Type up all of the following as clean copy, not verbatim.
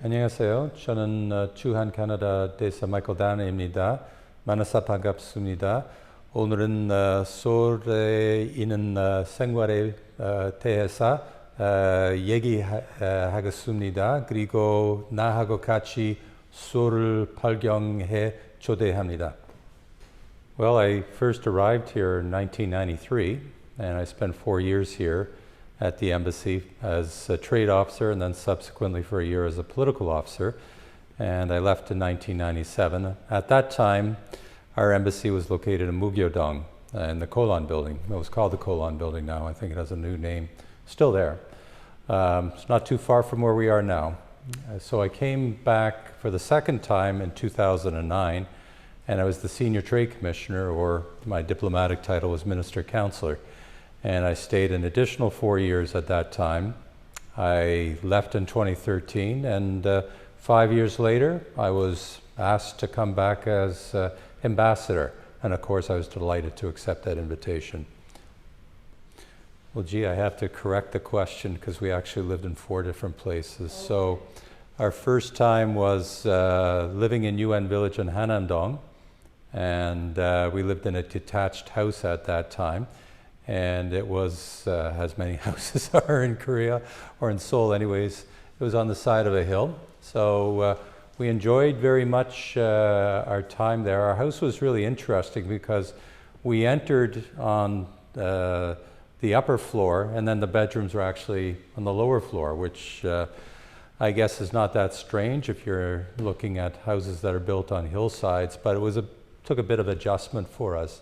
안녕하세요. 저는 주한 캐나다 대사 마이클 다나입니다. 만나서 반갑습니다. 오늘은 소울에 있는 생활에 대해서 얘기하겠습니다. 그리고 나하고 같이 소울을 발견해 초대합니다. Well, I first arrived here in 1993, and I spent 4 years here at the embassy as a trade officer and then subsequently for a year as a political officer. And I left in 1997. At that time, our embassy was located in Mugyeodong in the Kolon building. It was called the Kolon building now. I think it has a new name. Still there. It's not too far from where we are now. So I came back for the second time in 2009, and I was the Senior Trade Commissioner, or my diplomatic title was Minister-Counsellor. And I stayed an additional 4 years at that time. I left in 2013, and 5 years later, I was asked to come back as ambassador. And of course, I was delighted to accept that invitation. Well, gee, I have to correct the question because we actually lived in 4 different places. So our first time was living in UN Village in Hanamdong, and we lived in a detached house at that time. And it was, as many houses are in Korea, or in Seoul anyways, it was on the side of a hill. So we enjoyed very much our time there. Our house was really interesting because we entered on the upper floor, and then the bedrooms were actually on the lower floor, which I guess is not that strange if you're looking at houses that are built on hillsides, but it took a bit of adjustment for us.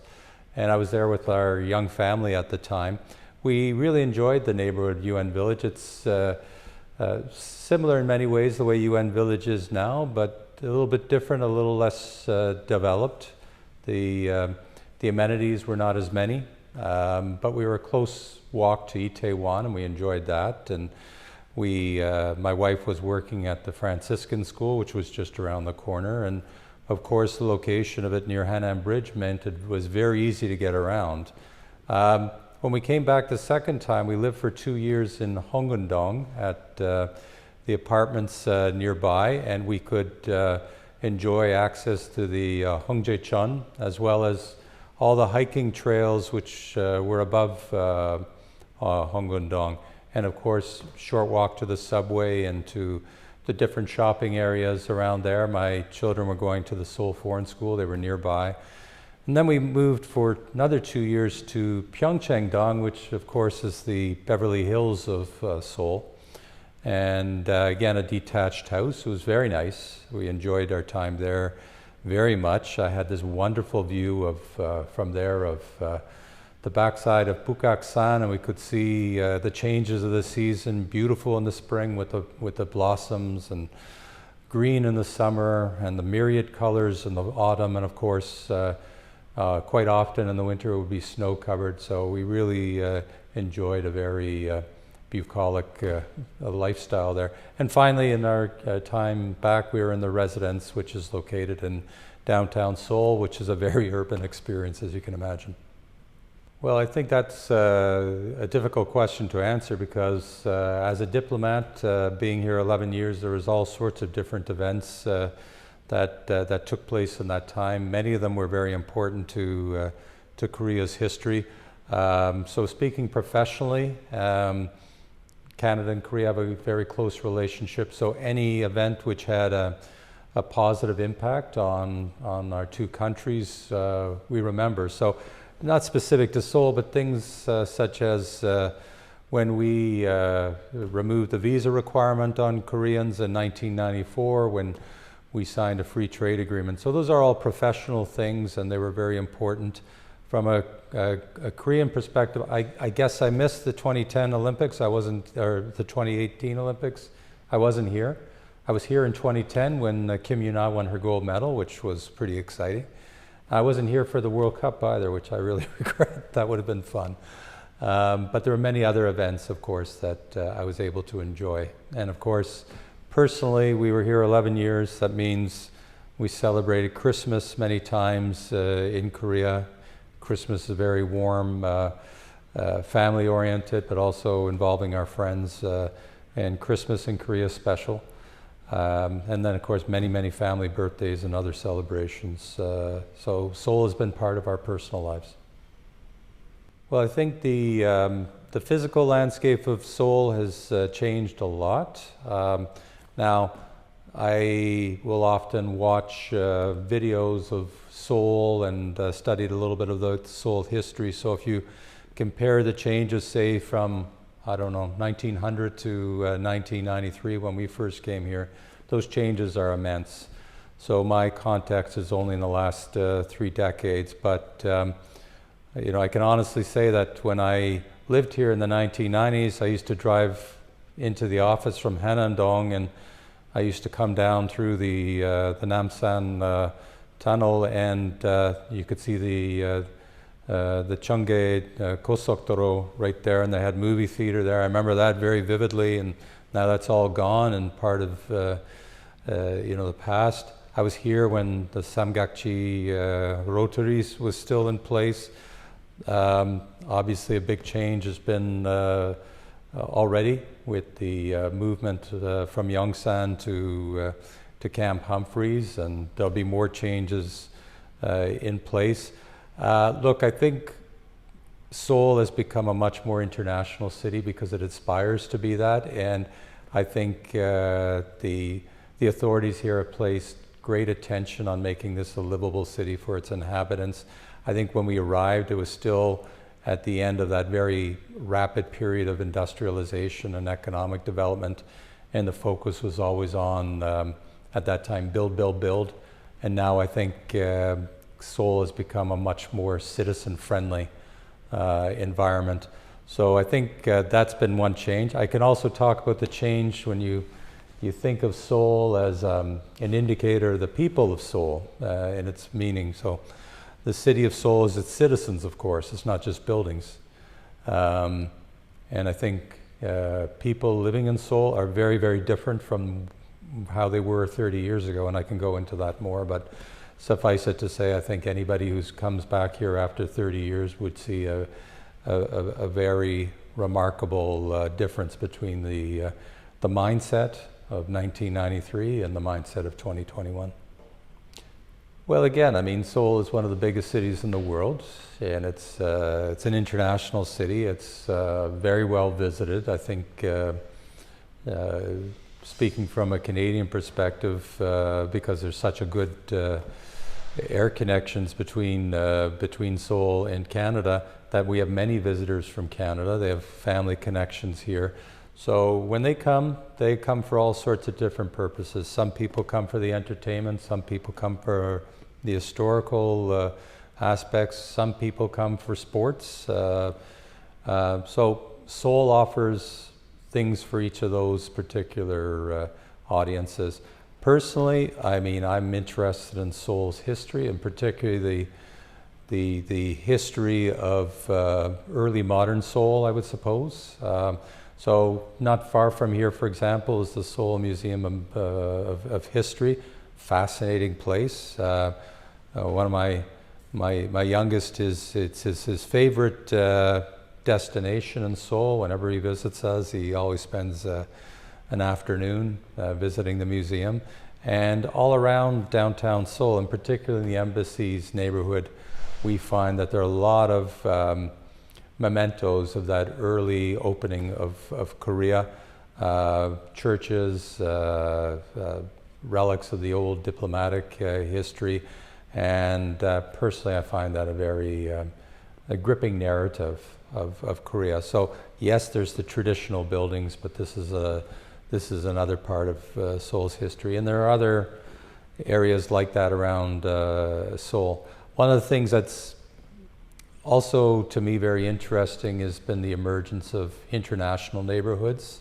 And I was there with our young family at the time. We really enjoyed the neighborhood UN Village. It's similar in many ways the way UN Village is now, but a little bit different, a little less developed. The amenities were not as many, but we were a close walk to Itaewon, and we enjoyed that. And my wife was working at the Franciscan School, which was just around the corner. And of course, the location of it near Hanam Bridge meant it was very easy to get around. When we came back the second time, we lived for 2 years in Hongundong at the apartments nearby, and we could enjoy access to the Hongjaechon, as well as all the hiking trails which were above Hongundong. And of course, short walk to the subway and to the different shopping areas around there. My children were going to the Seoul Foreign School. They were nearby. And then we moved for another 2 years to Pyeongchang-dong, which of course is the Beverly Hills of Seoul. And again, a detached house. It was very nice. We enjoyed our time there very much. I had this wonderful view from there of the backside of Bukaksan, and we could see the changes of the season, beautiful in the spring with the blossoms, and green in the summer, and the myriad colors in the autumn, and of course quite often in the winter it would be snow covered. So we really enjoyed a very bucolic lifestyle there. And finally, in our time back, we were in the residence, which is located in downtown Seoul, which is a very urban experience, as you can imagine. Well, I think that's a difficult question to answer because as a diplomat, being here 11 years, there was all sorts of different events that took place in that time. Many of them were very important to Korea's history. So speaking professionally, Canada and Korea have a very close relationship. So any event which had a positive impact on our two countries, we remember. So not specific to Seoul, but things such as when we removed the visa requirement on Koreans in 1994, when we signed a free trade agreement. So those are all professional things, and they were very important. From a Korean perspective, I guess I missed the 2010 Olympics. Or the 2018 Olympics. I wasn't here. I was here in 2010 when Kim Yoon-ah won her gold medal, which was pretty exciting. I wasn't here for the World Cup either, which I really regret. That would have been fun. But there were many other events, of course, that I was able to enjoy. And of course, personally, we were here 11 years. That means we celebrated Christmas many times in Korea. Christmas is very warm, family-oriented, but also involving our friends. And Christmas in Korea is special. And then, of course, many family birthdays and other celebrations. So Seoul has been part of our personal lives. Well, I think the physical landscape of Seoul has changed a lot. Now, I will often watch videos of Seoul and studied a little bit of the Seoul history. So if you compare the changes, say, from, I don't know, 1900 to 1993 when we first came here, those changes are immense. So my context is only in the last 3 decades, but you know, I can honestly say that when I lived here in the 1990s, I used to drive into the office from Hanoi, and I used to come down through the Namsan tunnel, and you could see the Cheonggae Goseokdoro right there, and they had movie theater there. I remember that very vividly, and now that's all gone and part of you know, the past. I was here when the Samgakji rotaries was still in place. Obviously, a big change has been already with the movement from Yongsan to Camp Humphreys, and there'll be more changes in place. Look, I think Seoul has become a much more international city because it aspires to be that, and I think the authorities here have placed great attention on making this a livable city for its inhabitants. I think when we arrived, it was still at the end of that very rapid period of industrialization and economic development, and the focus was always on, at that time, build. And now I think Seoul has become a much more citizen-friendly environment. So I think that's been one change. I can also talk about the change when you think of Seoul as an indicator of the people of Seoul in its meaning. So the city of Seoul is its citizens, of course. It's not just buildings. And I think people living in Seoul are very different from how they were 30 years ago, and I can go into that more. But suffice it to say, I think anybody who comes back here after 30 years would see a very remarkable difference between the mindset of 1993 and the mindset of 2021. Well, again, I mean, Seoul is one of the biggest cities in the world, and it's an international city. It's very well visited. I think, speaking from a Canadian perspective, because there's such a good air connections between Seoul and Canada, that we have many visitors from Canada. They have family connections here. So when they come for all sorts of different purposes. Some people come for the entertainment, some people come for the historical aspects, some people come for sports. So Seoul offers things for each of those particular audiences. Personally, I mean, I'm interested in Seoul's history, and particularly the history of early modern Seoul, I would suppose. So not far from here, for example, is the Seoul Museum of History. Fascinating place. One of my youngest it's his favorite destination in Seoul. Whenever he visits us, he always spends an afternoon visiting the museum. And all around downtown Seoul, and particularly in the Embassy's neighborhood, we find that there are a lot of mementos of that early opening of Korea, churches, relics of the old diplomatic history, and personally I find that a very a gripping narrative of Korea. So yes, there's the traditional buildings, but this is another part of Seoul's history, and there are other areas like that around Seoul. One of the things that's also, to me, very interesting has been the emergence of international neighborhoods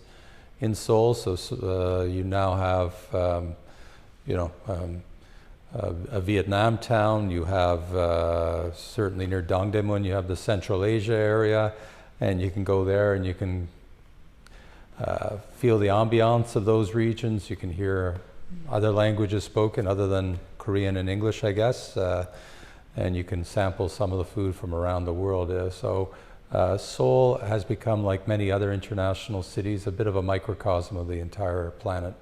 in Seoul. So you now have, a Vietnam town. You have certainly near Dongdaemun, you have the Central Asia area, and you can go there and you can feel the ambiance of those regions. You can hear other languages spoken other than Korean and English, I guess. And you can sample some of the food from around the world. So Seoul has become, like many other international cities, a bit of a microcosm of the entire planet.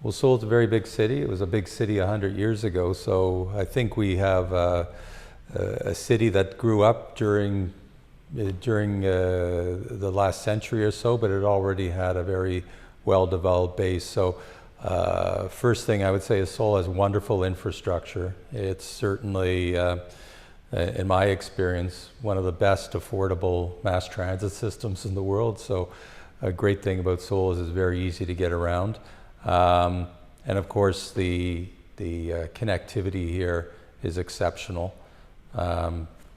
Well, Seoul's a very big city. It was a big city 100 years ago, so I think we have a city that grew up during the last century or so, but it already had a very well-developed base. So first thing I would say is Seoul has wonderful infrastructure. It's certainly, in my experience, one of the best affordable mass transit systems in the world. So a great thing about Seoul is it's very easy to get around. And of course, the connectivity here is exceptional.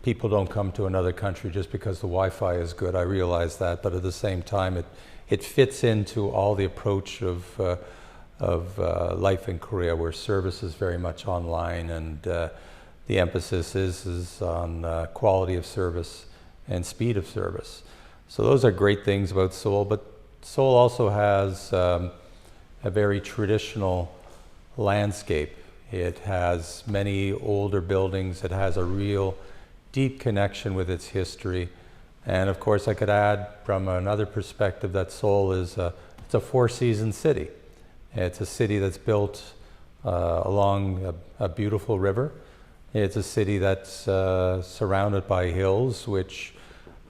People don't come to another country just because the Wi-Fi is good. I realize that, but at the same time, it fits into all the approach of life in Korea, where service is very much online, and the emphasis is on quality of service and speed of service. So those are great things about Seoul, but Seoul also has a very traditional landscape. It has many older buildings. It has a real deep connection with its history. And of course, I could add from another perspective that Seoul is it's a four-season city. It's a city that's built along a beautiful river. It's a city that's surrounded by hills, which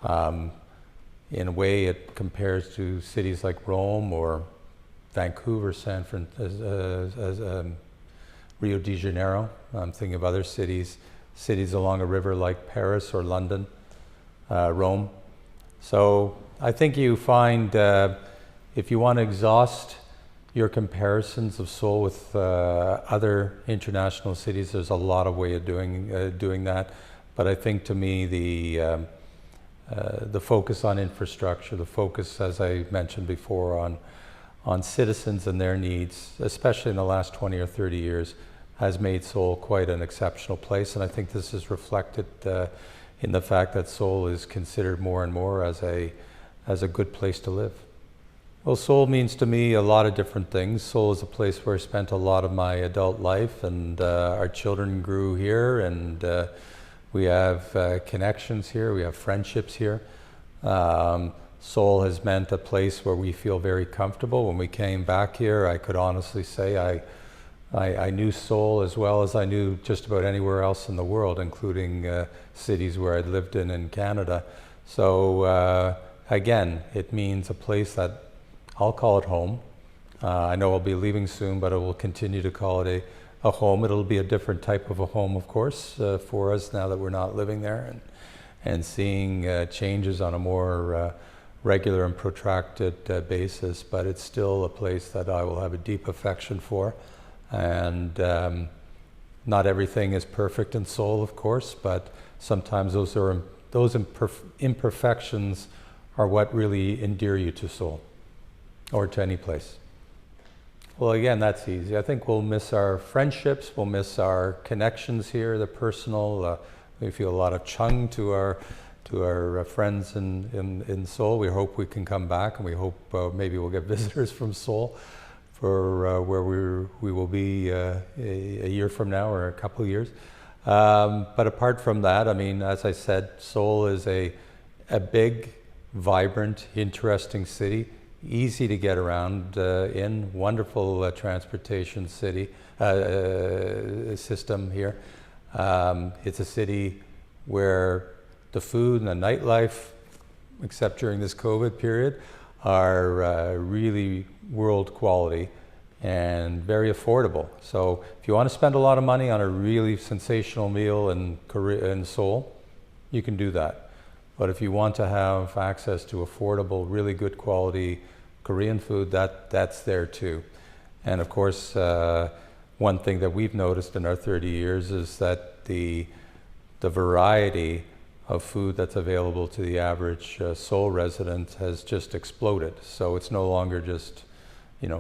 in a way it compares to cities like Rome or Vancouver, Rio de Janeiro. I'm thinking of other cities along a river like Paris or London, Rome. So I think you find if you want to exhaust your comparisons of Seoul with other international cities, there's a lot of way of doing that. But I think to me the focus on infrastructure, the focus, as I mentioned before, on citizens and their needs, especially in the last 20 or 30 years, has made Seoul quite an exceptional place. And I think this is reflected in the fact that Seoul is considered more and more as a good place to live. Well, Seoul means to me a lot of different things. Seoul is a place where I spent a lot of my adult life, and our children grew here, and we have connections here, we have friendships here. Seoul has meant a place where we feel very comfortable. When we came back here, I could honestly say I knew Seoul as well as I knew just about anywhere else in the world, including cities where I'd lived in Canada. So again, it means a place that I'll call it home. I know I'll be leaving soon, but I will continue to call it a home. It'll be a different type of a home, of course, for us now that we're not living there, and seeing changes on a more regular and protracted basis, but it's still a place that I will have a deep affection for. And not everything is perfect in Seoul, of course, but sometimes those imperfections are what really endear you to Seoul or to any place. Well, again, that's easy. I think we'll miss our friendships, we'll miss our connections here, the personal. We feel a lot of chung to our friends in Seoul. We hope we can come back, and we hope maybe we'll get visitors from Seoul for where we will be a year from now or a couple of years. But apart from that, I mean, as I said, Seoul is a big, vibrant, interesting city, easy to get around in, wonderful transportation system here. It's a city where the food and the nightlife, except during this COVID period, are really world quality and very affordable. So if you want to spend a lot of money on a really sensational meal in Seoul, you can do that. But if you want to have access to affordable, really good quality Korean food, that's there too. And of course, one thing that we've noticed in our 30 years is that the variety of food that's available to the average Seoul resident has just exploded. So it's no longer just,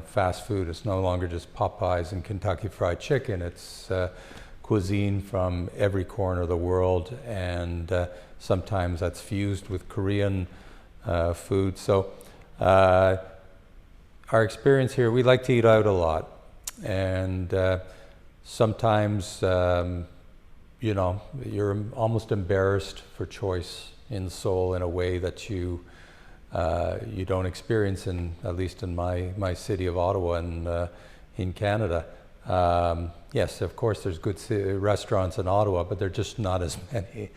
fast food. It's no longer just Popeyes and Kentucky Fried Chicken. It's cuisine from every corner of the world, and sometimes that's fused with Korean food. So our experience here, we like to eat out a lot, and sometimes you're almost embarrassed for choice in Seoul in a way that you don't experience at least in my city of Ottawa and in Canada. Yes, of course, there's good restaurants in Ottawa, but they're just not as many.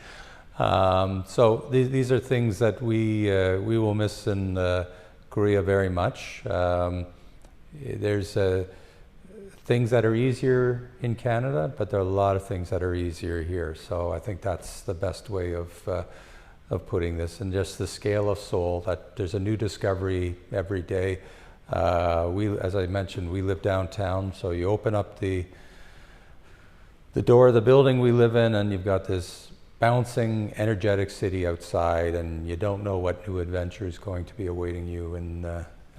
So these are things that we will miss in Korea very much. There's things that are easier in Canada, but there are a lot of things that are easier here. So I think that's the best way of putting this, and just the scale of Seoul, that there's a new discovery every day. As I mentioned, we live downtown, so you open up the door of the building we live in, and you've got this bouncing, energetic city outside, and you don't know what new adventure is going to be awaiting you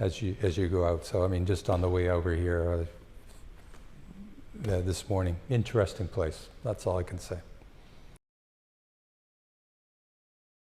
as you go out. So I mean, just on the way over here this morning, interesting place. That's all I can say.